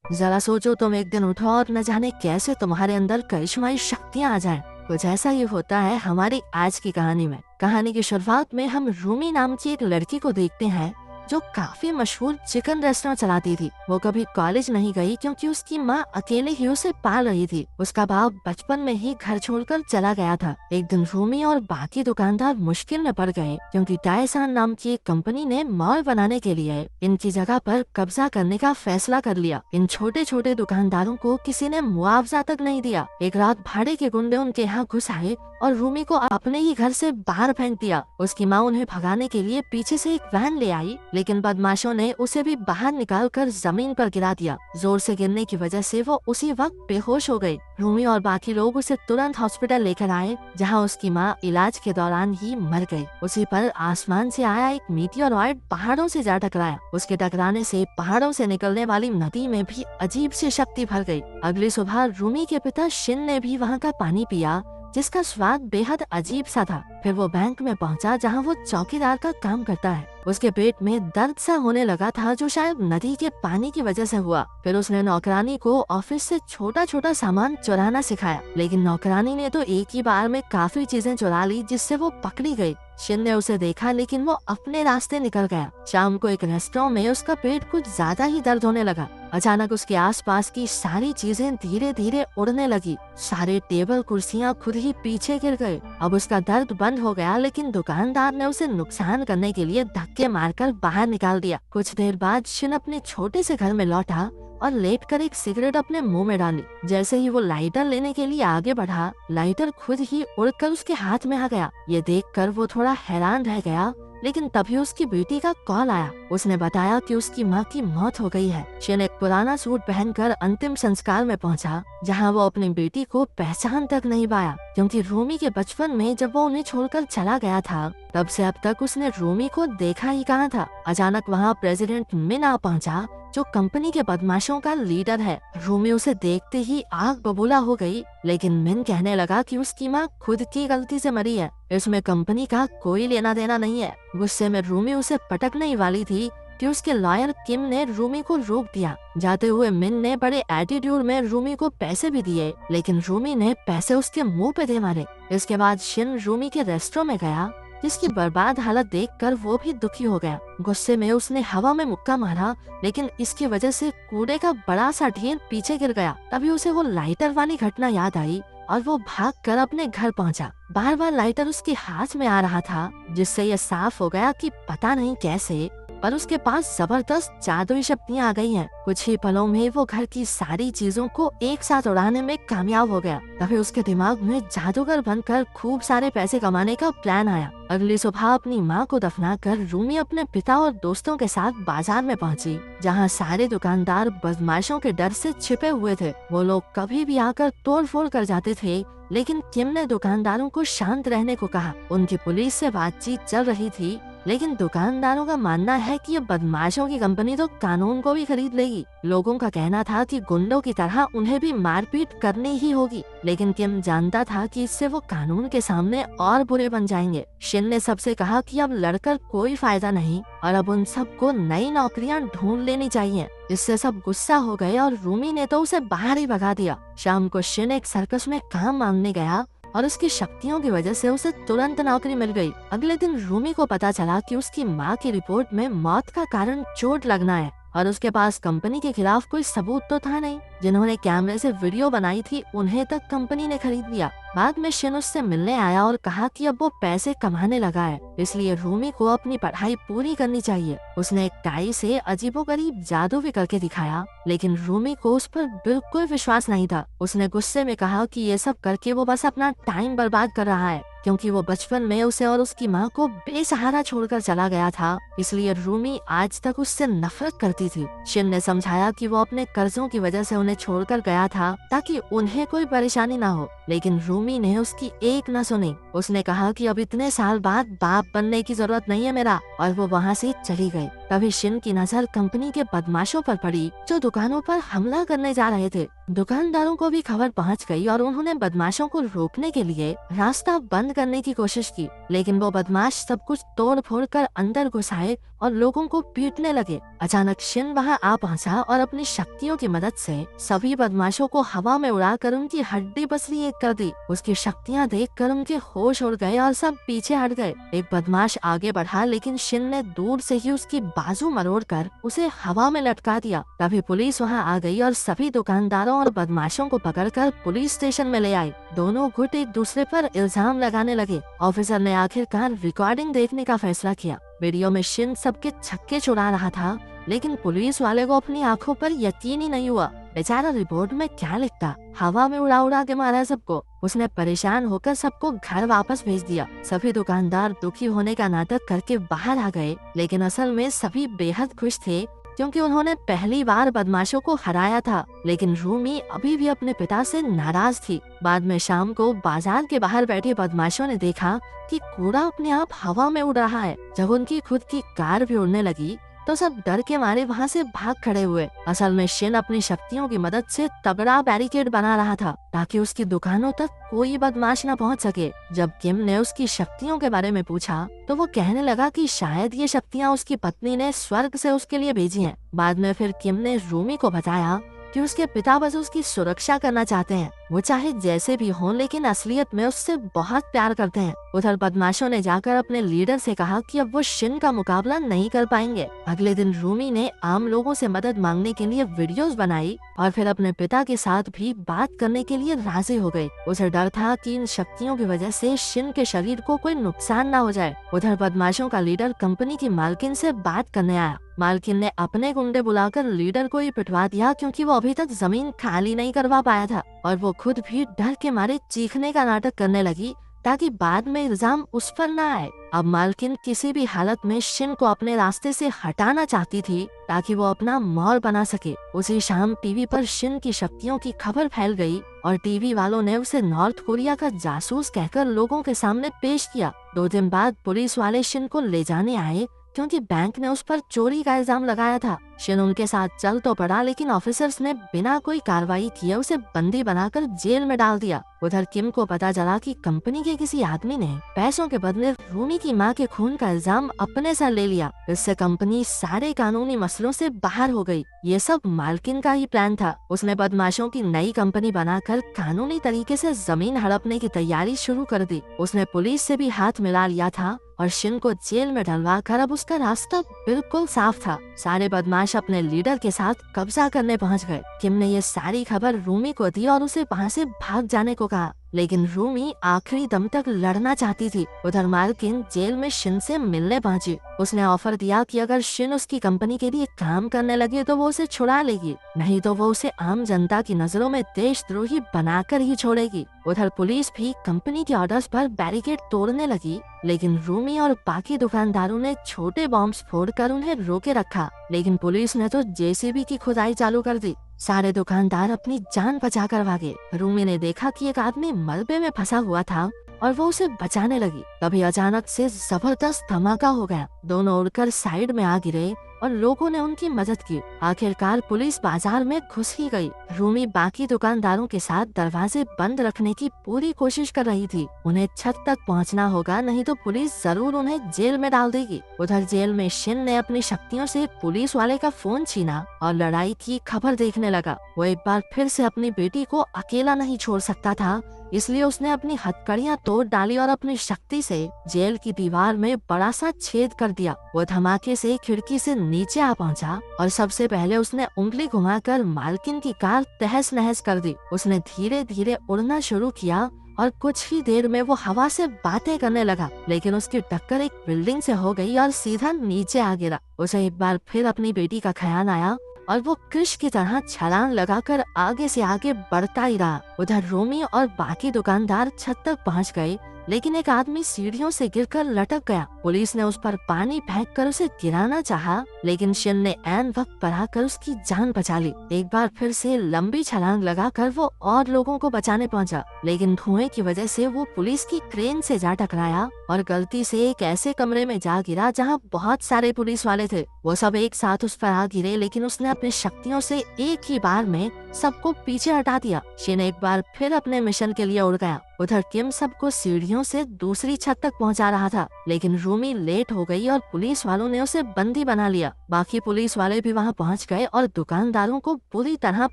जरा सोचो, तुम एक दिन उठो और न जाने कैसे तुम्हारे अंदर करिश्माई शक्तियाँ आ जाएं। कुछ ऐसा ही होता है हमारी आज की कहानी में। कहानी की शुरुआत में हम रूमी नाम की एक लड़की को देखते हैं जो काफी मशहूर चिकन रेस्टोरेंट चलाती थी। वो कभी कॉलेज नहीं गई क्योंकि उसकी माँ अकेले ही उसे पाल रही थी। उसका बाप बचपन में ही घर छोड़कर चला गया था। एक दिन रूमी और बाकी दुकानदार मुश्किल में पड़ गए क्योंकि टाइसान नाम की एक कंपनी ने मॉल बनाने के लिए इनकी जगह पर कब्जा करने का फैसला कर लिया। इन छोटे छोटे दुकानदारों को किसी ने मुआवजा तक नहीं दिया। एक रात भाड़े के गुंडे उनके यहाँ घुस आए और रूमी को अपने ही घर से बाहर फेंक दिया। उसकी माँ उन्हें भगाने के लिए पीछे से एक वैन ले आई, लेकिन बदमाशों ने उसे भी बाहर निकालकर जमीन पर गिरा दिया। जोर से गिरने की वजह से वो उसी वक्त बेहोश हो गई। रूमी और बाकी लोग उसे तुरंत हॉस्पिटल लेकर आए, जहाँ उसकी माँ इलाज के दौरान ही मर गई। उसी पर आसमान से आया एक मीटियोरॉइड पहाड़ों से जा टकराया। उसके टकराने से पहाड़ों से निकलने वाली नदी में भी अजीब सी शक्ति भर गई। अगली सुबह रूमी के पिता शिन ने भी वहाँ का पानी पिया, जिसका स्वाद बेहद अजीब सा था। फिर वो बैंक में पहुंचा, जहां वो चौकीदार का काम करता है। उसके पेट में दर्द सा होने लगा था, जो शायद नदी के पानी की वजह से हुआ। फिर उसने नौकरानी को ऑफिस से छोटा छोटा सामान चुराना सिखाया, लेकिन नौकरानी ने तो एक ही बार में काफी चीजें चुरा ली, जिससे वो पकड़ी गई। शिन ने उसे देखा, लेकिन वो अपने रास्ते निकल गया। शाम को एक रेस्टोरेंट में उसका पेट कुछ ज्यादा ही दर्द होने लगा। अचानक उसके आसपास की सारी चीजें धीरे धीरे उड़ने लगी। सारे टेबल कुर्सियां खुद ही पीछे गिर गए। अब उसका दर्द बंद हो गया, लेकिन दुकानदार ने उसे नुकसान करने के लिए धक्के मारकर बाहर निकाल दिया। कुछ देर बाद शिन अपने छोटे से घर में लौटा और लेटकर एक सिगरेट अपने मुंह में डाली। जैसे ही वो लाइटर लेने के लिए आगे बढ़ा, लाइटर खुद ही उड़कर उसके हाथ में आ गया। ये देखकर वो थोड़ा हैरान रह गया, लेकिन तभी उसकी बेटी का कॉल आया। उसने बताया कि उसकी माँ की मौत हो गई है। शिन एक पुराना सूट पहनकर अंतिम संस्कार में पहुंचा, जहां वो अपनी बेटी को पहचान तक नहीं पाया, क्योंकि रूमी के बचपन में जब वो उन्हें छोड़कर चला गया था, तब से अब तक उसने रूमी को देखा ही कहाँ था। अचानक वहाँ प्रेसिडेंट मिन आ पहुँचा, जो कंपनी के बदमाशों का लीडर है। रूमी उसे देखते ही आग बबूला हो गई, लेकिन मिन कहने लगा कि उसकी माँ खुद की गलती से मरी है, इसमें कंपनी का कोई लेना देना नहीं है। गुस्से में रूमी उसे पटकने ही वाली थी कि उसके लॉयर किम ने रूमी को रोक दिया। जाते हुए मिन ने बड़े एटीट्यूड में रूमी को पैसे भी दिए, लेकिन रूमी ने पैसे उसके मुंह पे दे मारे। इसके बाद शिन रूमी के रेस्टोरेंट में गया, जिसकी बर्बाद हालत देखकर वो भी दुखी हो गया। गुस्से में उसने हवा में मुक्का मारा, लेकिन इसकी वजह से कूड़े का बड़ा सा ढेर पीछे गिर गया। तभी उसे वो लाइटर वाली घटना याद आई और वो भागकर अपने घर पहुंचा। बार बार लाइटर उसके हाथ में आ रहा था, जिससे ये साफ हो गया कि पता नहीं कैसे, पर उसके पास जबरदस्त जादुई शक्तियाँ आ गई हैं। कुछ ही पलों में वो घर की सारी चीजों को एक साथ उड़ाने में कामयाब हो गया। तभी उसके दिमाग में जादूगर बनकर खूब सारे पैसे कमाने का प्लान आया। अगली सुबह अपनी माँ को दफनाकर रूमी अपने पिता और दोस्तों के साथ बाजार में पहुंची, जहाँ सारे दुकानदार बदमाशों के डर से छिपे हुए थे। वो लोग कभी भी आकर तोड़ फोड़ कर जाते थे, लेकिन किम ने दुकानदारों को शांत रहने को कहा। उनकी पुलिस से बातचीत चल रही थी, लेकिन दुकानदारों का मानना है कि ये बदमाशों की कंपनी तो कानून को भी खरीद लेगी। लोगों का कहना था कि गुंडों की तरह उन्हें भी मारपीट करनी ही होगी, लेकिन किम जानता था कि इससे वो कानून के सामने और बुरे बन जाएंगे। शिन ने सबसे कहा कि अब लड़कर कोई फायदा नहीं और अब उन सबको नई नौकरियां ढूंढ लेनी चाहिए। इससे सब गुस्सा हो गए और रूमी ने तो उसे बाहर ही भगा दिया। शाम को शिन एक सर्कस में काम मांगने गया और उसकी शक्तियों की वजह से उसे तुरंत नौकरी मिल गई। अगले दिन रूमी को पता चला कि उसकी माँ की रिपोर्ट में मौत का कारण चोट लगना है और उसके पास कंपनी के खिलाफ कोई सबूत तो था नहीं। जिन्होंने कैमरे से वीडियो बनाई थी, उन्हें तक कंपनी ने खरीद लिया। बाद में शिन उससे मिलने आया और कहा कि अब वो पैसे कमाने लगा है, इसलिए रूमी को अपनी पढ़ाई पूरी करनी चाहिए। उसने एक टाई से अजीबोगरीब जादू भी करके दिखाया, लेकिन रूमी को उस पर बिल्कुल विश्वास नहीं था। उसने गुस्से में कहा कि ये सब करके वो बस अपना टाइम बर्बाद कर रहा है, क्योंकि वो बचपन में उसे और उसकी माँ को बेसहारा छोड़कर चला गया था, इसलिए रूमी आज तक उससे नफरत करती थी। शिन ने समझाया कि वो अपने कर्जों की वजह से उन्हें छोड़कर गया था ताकि उन्हें कोई परेशानी ना हो, लेकिन रूमी ने उसकी एक न सुनी। उसने कहा कि अब इतने साल बाद बाप बनने की जरूरत नहीं है मेरा, और वो वहाँ से चली गई। तभी शिन की नजर कंपनी के बदमाशों पर पड़ी, जो दुकानों पर हमला करने जा रहे थे। दुकानदारों को भी खबर पहुंच गई और उन्होंने बदमाशों को रोकने के लिए रास्ता बंद करने की कोशिश की, लेकिन वो बदमाश सब कुछ तोड़ फोड़ कर अंदर घुस आए और लोगों को पीटने लगे। अचानक शिन वहां आ पहुंचा और अपनी शक्तियों की मदद से सभी बदमाशों को हवा में उड़ाकर उनकी हड्डी पसली एक कर दी। उसकी शक्तियां देखकर उनके होश उड़ गए और सब पीछे हट गए। एक बदमाश आगे बढ़ा लेकिन शिन ने दूर से ही उसकी बाजू मरोड़कर उसे हवा में लटका दिया। तभी पुलिस वहां आ गई और सभी दुकानदारों और बदमाशों को पकड़कर पुलिस स्टेशन में ले आई। दोनों गुट एक दूसरे पर इल्जाम लगाने लगे। ऑफिसर ने आखिरकार रिकॉर्डिंग देखने का फैसला किया। वीडियो में शिन सबके छक्के छुड़ा रहा था, लेकिन पुलिस वाले को अपनी आंखों पर यकीन ही नहीं हुआ। बेचारा रिपोर्ट में क्या लिखता, हवा में उड़ा उड़ा के मारा सबको। उसने परेशान होकर सबको घर वापस भेज दिया। सभी दुकानदार दुखी होने का नाटक करके बाहर आ गए, लेकिन असल में सभी बेहद खुश थे क्योंकि उन्होंने पहली बार बदमाशों को हराया था। लेकिन रूमी अभी भी अपने पिता से नाराज थी। बाद में शाम को बाजार के बाहर बैठे बदमाशों ने देखा कि कूड़ा अपने आप हवा में उड़ रहा है। जब उनकी खुद की कार भी उड़ने लगी तो सब डर के मारे वहाँ से भाग खड़े हुए। असल में शिन अपनी शक्तियों की मदद से तगड़ा बैरिकेड बना रहा था ताकि उसकी दुकानों तक कोई बदमाश न पहुँच सके। जब किम ने उसकी शक्तियों के बारे में पूछा तो वो कहने लगा कि शायद ये शक्तियाँ उसकी पत्नी ने स्वर्ग से उसके लिए भेजी हैं। बाद में फिर किम ने रूमी को बताया कि उसके पिता बस उसकी सुरक्षा करना चाहते हैं। वो चाहे जैसे भी हों, लेकिन असलियत में उससे बहुत प्यार करते हैं। उधर बदमाशों ने जाकर अपने लीडर से कहा कि अब वो शिन का मुकाबला नहीं कर पाएंगे। अगले दिन रूमी ने आम लोगों से मदद मांगने के लिए वीडियोस बनाई और फिर अपने पिता के साथ भी बात करने के लिए राजी हो गई। उसे डर था कि इन शक्तियों की वजह से शिन के शरीर को कोई नुकसान न हो जाए। उधर बदमाशों का लीडर कंपनी की मालकिन से बात करने आया। मालकिन ने अपने गुंडे बुलाकर लीडर को ही पिटवा दिया क्योंकि वो अभी तक जमीन खाली नहीं करवा पाया था, और वो खुद भी डर के मारे चीखने का नाटक करने लगी ताकि बाद में इल्जाम उस पर न आए। अब मालकिन किसी भी हालत में शिन को अपने रास्ते से हटाना चाहती थी ताकि वो अपना मॉल बना सके। उसी शाम टीवी पर शिन की शक्तियों की खबर फैल गई और टीवी वालों ने उसे नॉर्थ कोरिया का जासूस कहकर लोगों के सामने पेश किया। 2 दिन बाद पुलिस वाले शिन को ले जाने आए क्योंकि बैंक ने उस पर चोरी का इल्जाम लगाया था। शिन उनके साथ चल तो पड़ा, लेकिन ऑफिसर्स ने बिना कोई कार्रवाई किए उसे बंदी बनाकर जेल में डाल दिया। उधर किम को पता चला कि कंपनी के किसी आदमी ने पैसों के बदले रूमी की मां के खून का इल्जाम अपने सर ले लिया। इससे कंपनी सारे कानूनी मसलों से बाहर हो गई। ये सब मालकिन का ही प्लान था। उसने बदमाशों की नई कंपनी बनाकर कानूनी तरीके से जमीन हड़पने की तैयारी शुरू कर दी। उसने पुलिस से भी हाथ मिला लिया था और शिन को जेल में डलवा कर अब उसका रास्ता बिल्कुल साफ था। सारे बदमाश अपने लीडर के साथ कब्जा करने पहुंच गए। किम ने ये सारी खबर रूमी को दी और उसे वहां से भाग जाने को कहा, लेकिन रूमी आखिरी दम तक लड़ना चाहती थी। उधर मालकिन जेल में शिन से मिलने पहुंची। उसने ऑफर दिया कि अगर शिन उसकी कंपनी के लिए काम करने लगे तो वो उसे छुड़ा लेगी, नहीं तो वो उसे आम जनता की नजरों में देशद्रोही बनाकर ही छोड़ेगी। उधर पुलिस भी कंपनी के ऑर्डर्स पर बैरिकेड तोड़ने लगी, लेकिन रूमी और बाकी दुकानदारों ने छोटे बॉम्ब्स फोड़कर उन्हें रोके रखा। लेकिन पुलिस ने तो जेसीबी की खुदाई चालू कर दी। सारे दुकानदार अपनी जान बचाकर भागे। रूमी ने देखा कि एक आदमी मलबे में फंसा हुआ था और वो उसे बचाने लगी। तभी अचानक से जबरदस्त धमाका हो गया। दोनों उड़कर साइड में आ गिरे और लोगों ने उनकी मदद की। आखिरकार पुलिस बाजार में घुस ही गई। रूमी बाकी दुकानदारों के साथ दरवाजे बंद रखने की पूरी कोशिश कर रही थी। उन्हें छत तक पहुंचना होगा, नहीं तो पुलिस जरूर उन्हें जेल में डाल देगी। उधर जेल में शिन ने अपनी शक्तियों से पुलिस वाले का फोन छीना और लड़ाई की खबर देखने लगा। वो एक बार फिर से अपनी बेटी को अकेला नहीं छोड़ सकता था, इसलिए उसने अपनी हथकड़ियां तोड़ डाली और अपनी शक्ति से जेल की दीवार में बड़ा सा छेद कर दिया। वो धमाके से खिड़की से नीचे आ पहुंचा और सबसे पहले उसने उंगली घुमाकर मालकिन की कार तहस नहस कर दी। उसने धीरे धीरे उड़ना शुरू किया और कुछ ही देर में वो हवा से बातें करने लगा, लेकिन उसकी टक्कर एक बिल्डिंग से हो गई और सीधा नीचे आ गिरा। उसे एक बार फिर अपनी बेटी का ख्याल आया और वो कृष की तरह छलांग लगाकर आगे से आगे बढ़ता ही रहा। उधर रोमी और बाकी दुकानदार छत तक पहुंच गए, लेकिन एक आदमी सीढ़ियों से गिरकर लटक गया। पुलिस ने उस पर पानी फेंककर उसे गिराना चाहा, लेकिन शिन ने ऐन वक्त पर आकर उसकी जान बचा ली। एक बार फिर से लंबी छलांग लगाकर वो और लोगों को बचाने पहुंचा, लेकिन धुएं की वजह से वो पुलिस की क्रेन से जा टकराया और गलती से एक ऐसे कमरे में जा गिरा जहाँ बहुत सारे पुलिस वाले थे। वो सब एक साथ उस पर आ गिरे, लेकिन उसने अपनी शक्तियों से एक ही बार में सबको पीछे हटा दिया। शिन एक बार फिर अपने मिशन के लिए उड़ गया। उधर किम सबको सीढ़ियों से दूसरी छत तक पहुंचा रहा था, लेकिन रूमी लेट हो गई और पुलिस वालों ने उसे बंदी बना लिया। बाकी पुलिस वाले भी वहां पहुंच गए और दुकानदारों को बुरी तरह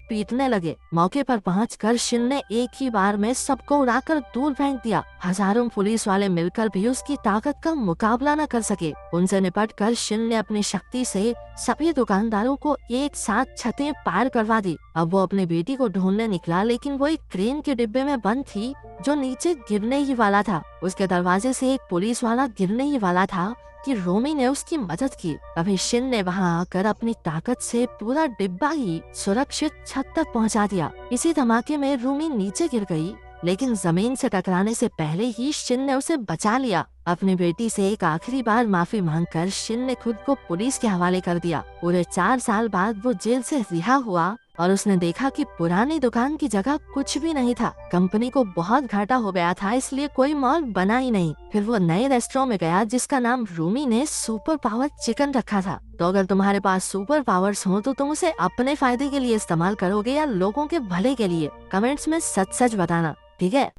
पीटने लगे। मौके पर पहुंचकर शिन ने एक ही बार में सबको उड़ाकर दूर फेंक दिया। हजारों पुलिस वाले मिलकर भी उसकी ताकत का मुकाबला न कर सके। उनसे निपटकर शिन ने अपनी शक्ति से सभी दुकानदारों को एक साथ छतें पार करवा दी। अब वो अपनी बेटी को ढूंढने निकला, लेकिन वो एक क्रेन के डिब्बे में बंद थी जो नीचे गिरने ही वाला था। उसके दरवाजे से एक पुलिस वाला गिरने ही वाला था कि रोमी ने उसकी मदद की। तभी शिन ने वहां आकर अपनी ताकत से पूरा डिब्बा ही सुरक्षित छत तक पहुंचा दिया। इसी धमाके में रोमी नीचे गिर गई, लेकिन जमीन से टकराने से पहले ही शिन ने उसे बचा लिया। अपनी बेटी से एक आखिरी बार माफी मांगकर शिन ने खुद को पुलिस के हवाले कर दिया। पूरे 4 साल बाद वो जेल से रिहा हुआ और उसने देखा कि पुरानी दुकान की जगह कुछ भी नहीं था। कंपनी को बहुत घाटा हो गया था, इसलिए कोई मॉल बना ही नहीं। फिर वो नए रेस्टोरेंट में गया जिसका नाम रूमी ने सुपर पावर चिकन रखा था। तो अगर तुम्हारे पास सुपर पावर्स हो तो तुम उसे अपने फायदे के लिए इस्तेमाल करोगे या लोगों के भले के लिए? कमेंट्स में सच सच बताना, ठीक है?